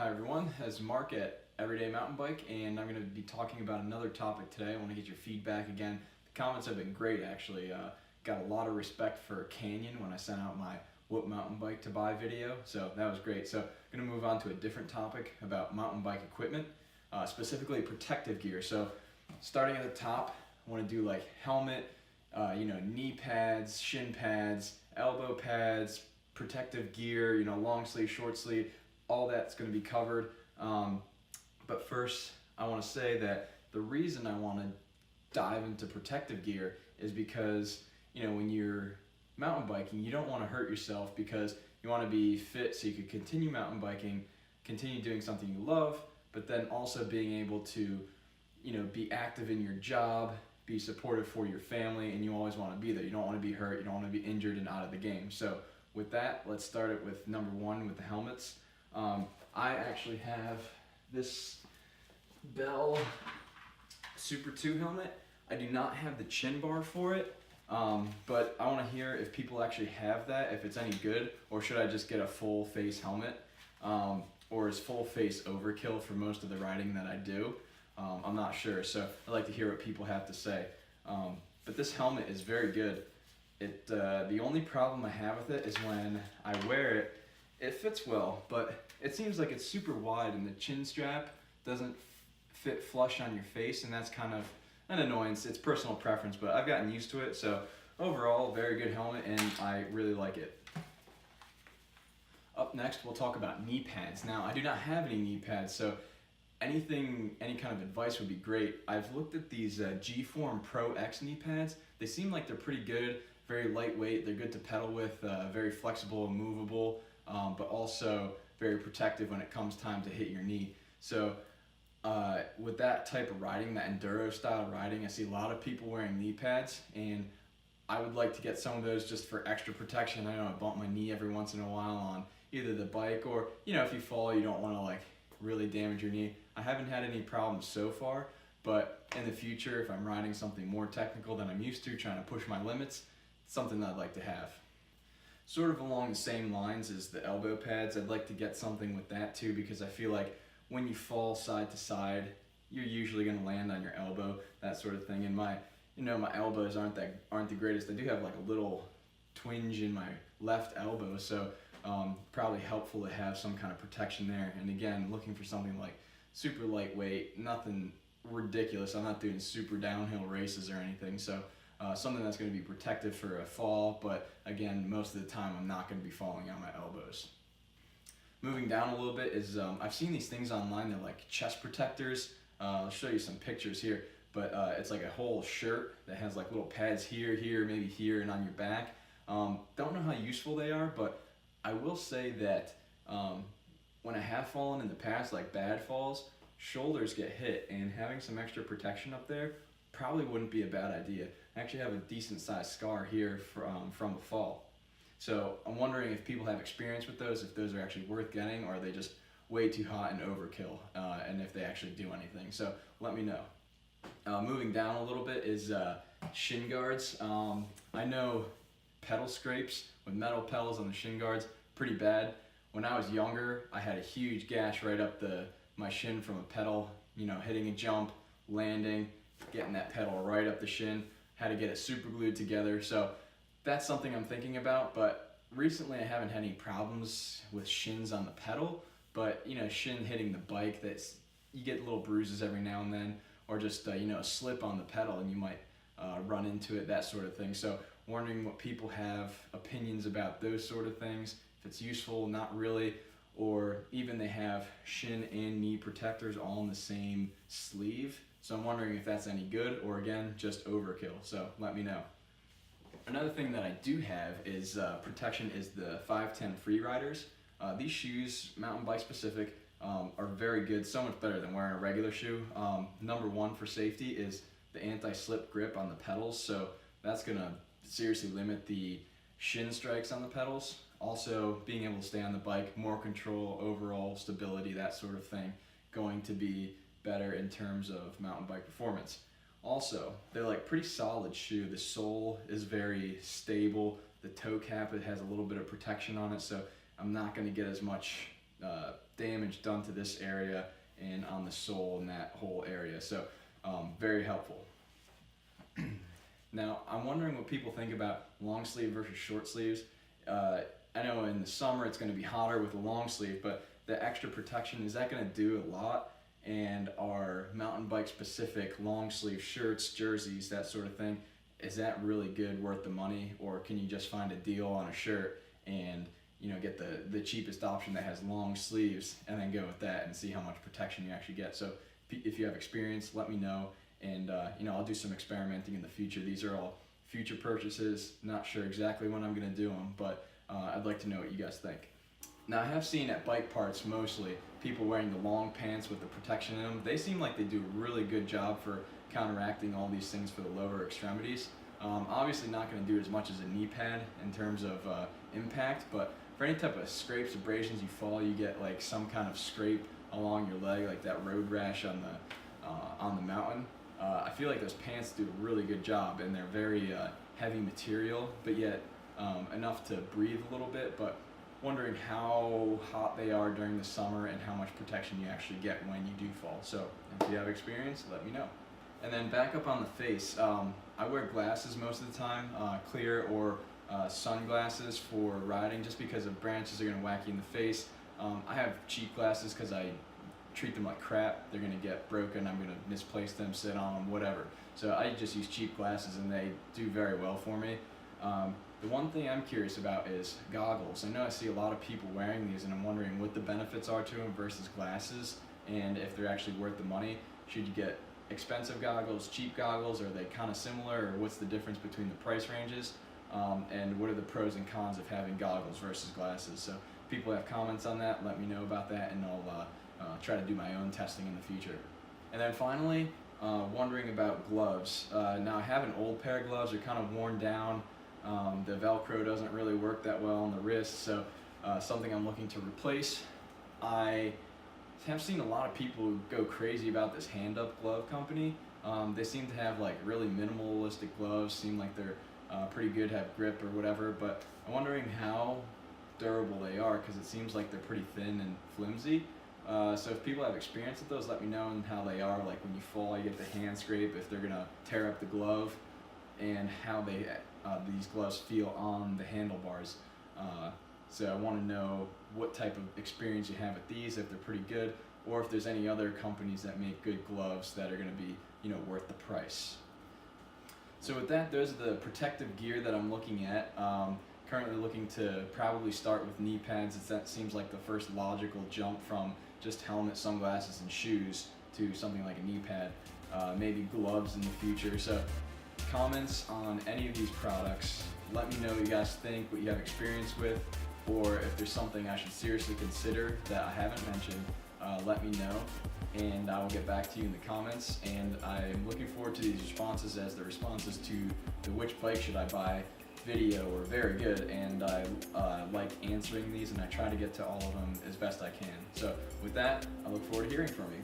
Hi everyone, it's Mark at Everyday Mountain Bike, and I'm going to be talking about another topic today. I want to get your feedback again. The comments have been great actually. Got a lot of respect for Canyon when I sent out my what mountain bike to buy video, so that was great. So I'm going to move on to a different topic about mountain bike equipment, specifically protective gear. So starting at the top, I want to do like helmet, knee pads, shin pads, elbow pads, protective gear, long sleeve, short sleeve, all that's going to be covered. But first, I want to say that the reason I want to dive into protective gear is because, when you're mountain biking, you don't want to hurt yourself because you want to be fit so you can continue mountain biking, continue doing something you love, but then also being able to, be active in your job, be supportive for your family, and you always want to be there. You don't want to be hurt, you don't want to be injured and out of the game. So with that, let's start it with number one with the helmets. I actually have this Bell Super 2 helmet. I do not have the chin bar for it, but I want to hear if people actually have that, if it's any good, or should I just get a full face helmet, or is full face overkill for most of the riding that I do? I'm not sure, so I'd like to hear what people have to say. But this helmet is very good. The only problem I have with it is when I wear it, it fits well, but it seems like it's super wide and the chin strap doesn't fit flush on your face, and that's kind of an annoyance. It's personal preference, but I've gotten used to it, so overall, very good helmet, and I really like it. Up next, we'll talk about knee pads. Now, I do not have any knee pads, so any kind of advice would be great. I've looked at these G-Form Pro X knee pads. They seem like they're pretty good, very lightweight, they're good to pedal with, very flexible and movable, but also very protective when it comes time to hit your knee. So with that type of riding, that enduro style riding, I see a lot of people wearing knee pads, and I would like to get some of those just for extra protection. I know I bump my knee every once in a while on either the bike or, if you fall, you don't want to really damage your knee. I haven't had any problems so far, but in the future, if I'm riding something more technical than I'm used to, trying to push my limits, it's something that I'd like to have. Sort of along the same lines as the elbow pads, I'd like to get something with that too, because I feel like when you fall side to side, you're usually going to land on your elbow, that sort of thing. And my elbows aren't the greatest. I do have a little twinge in my left elbow, so probably helpful to have some kind of protection there. And again, looking for something super lightweight, nothing ridiculous. I'm not doing super downhill races or anything, so something that's going to be protective for a fall, but again, most of the time I'm not going to be falling on my elbows. Moving down a little bit is, I've seen these things online, they're like chest protectors. I'll show you some pictures here, but it's like a whole shirt that has little pads here, maybe here, and on your back. Don't know how useful they are, but I will say that when I have fallen in the past, bad falls, shoulders get hit, and having some extra protection up there probably wouldn't be a bad idea. I actually have a decent sized scar here from a fall. So I'm wondering if people have experience with those, if those are actually worth getting, or are they just way too hot and overkill, and if they actually do anything. So let me know. Moving down a little bit is shin guards. I know pedal scrapes with metal pedals on the shin guards, pretty bad. When I was younger, I had a huge gash right up my shin from a pedal, hitting a jump, landing, getting that pedal right up the shin. Had to get it super glued together. So that's something I'm thinking about, but recently I haven't had any problems with shins on the pedal, but shin hitting the bike, you get little bruises every now and then, or just a slip on the pedal and you might run into it, that sort of thing. So wondering what people have opinions about those sort of things, if it's useful, not really, or even they have shin and knee protectors all in the same sleeve. So I'm wondering if that's any good, or again, just overkill. So let me know. Another thing that I do have is protection is the 510 Free Riders. These shoes, mountain bike specific, are very good, so much better than wearing a regular shoe. Number one for safety is the anti-slip grip on the pedals, so that's going to seriously limit the shin strikes on the pedals. Also, being able to stay on the bike, more control, overall stability, that sort of thing, going to be better in terms of mountain bike performance. Also, they're pretty solid shoe. The sole is very stable. The toe cap, it has a little bit of protection on it, so I'm not going to get as much damage done to this area and on the sole and that whole area. So very helpful. Now, I'm wondering what people think about long sleeve versus short sleeves. I know in the summer it's going to be hotter with a long sleeve, but the extra protection, is that going to do a lot? And are mountain bike specific long sleeve shirts, jerseys, that sort of thing, is that really good, worth the money? Or can you just find a deal on a shirt and get the cheapest option that has long sleeves and then go with that and see how much protection you actually get? So if you have experience, let me know, and I'll do some experimenting in the future. These are all future purchases, not sure exactly when I'm going to do them, but I'd like to know what you guys think. Now, I have seen at bike parts mostly people wearing the long pants with the protection in them. They seem like they do a really good job for counteracting all these things for the lower extremities. Obviously not going to do as much as a knee pad in terms of impact, but for any type of scrapes, abrasions, you fall, you get like some kind of scrape along your leg, like that road rash on the mountain. I feel like those pants do a really good job, and they're very heavy material, but yet enough to breathe a little bit, but wondering how hot they are during the summer and how much protection you actually get when you do fall. So if you have experience, let me know. And then back up on the face, I wear glasses most of the time, clear or sunglasses for riding, just because the branches are going to whack you in the face. I have cheap glasses because I treat them like crap. They're going to get broken, I'm going to misplace them, sit on them, whatever. So I just use cheap glasses and they do very well for me. The one thing I'm curious about is goggles. I know I see a lot of people wearing these, and I'm wondering what the benefits are to them versus glasses, and if they're actually worth the money. Should you get expensive goggles, cheap goggles? Are they kind of similar, or what's the difference between the price ranges? And what are the pros and cons of having goggles versus glasses? So if people have comments on that, let me know about that, and I'll try to do my own testing in the future. And then finally, wondering about gloves. Now I have an old pair of gloves. They're kind of worn down. The Velcro doesn't really work that well on the wrist, so something I'm looking to replace. I have seen a lot of people go crazy about this Hand Up glove company. They seem to have like really minimalistic gloves, seem like they're pretty good, have grip or whatever, but I'm wondering how durable they are, because it seems like they're pretty thin and flimsy. So if people have experience with those, let me know, and how they are, like when you fall, you get the hand scrape, if they're gonna tear up the glove, and how these gloves feel on the handlebars. So I want to know what type of experience you have with these, if they're pretty good, or if there's any other companies that make good gloves that are going to be, worth the price. So with that, those are the protective gear that I'm looking at. Currently looking to probably start with knee pads, as that seems like the first logical jump from just helmet, sunglasses, and shoes to something like a knee pad. Maybe gloves in the future. So comments on any of these products, let me know what you guys think, what you have experience with, or if there's something I should seriously consider that I haven't mentioned, let me know, and I will get back to you in the comments. And I'm looking forward to these responses, as the responses to the which bike should I buy video were very good, and I like answering these, and I try to get to all of them as best I can. So with that, I look forward to hearing from you.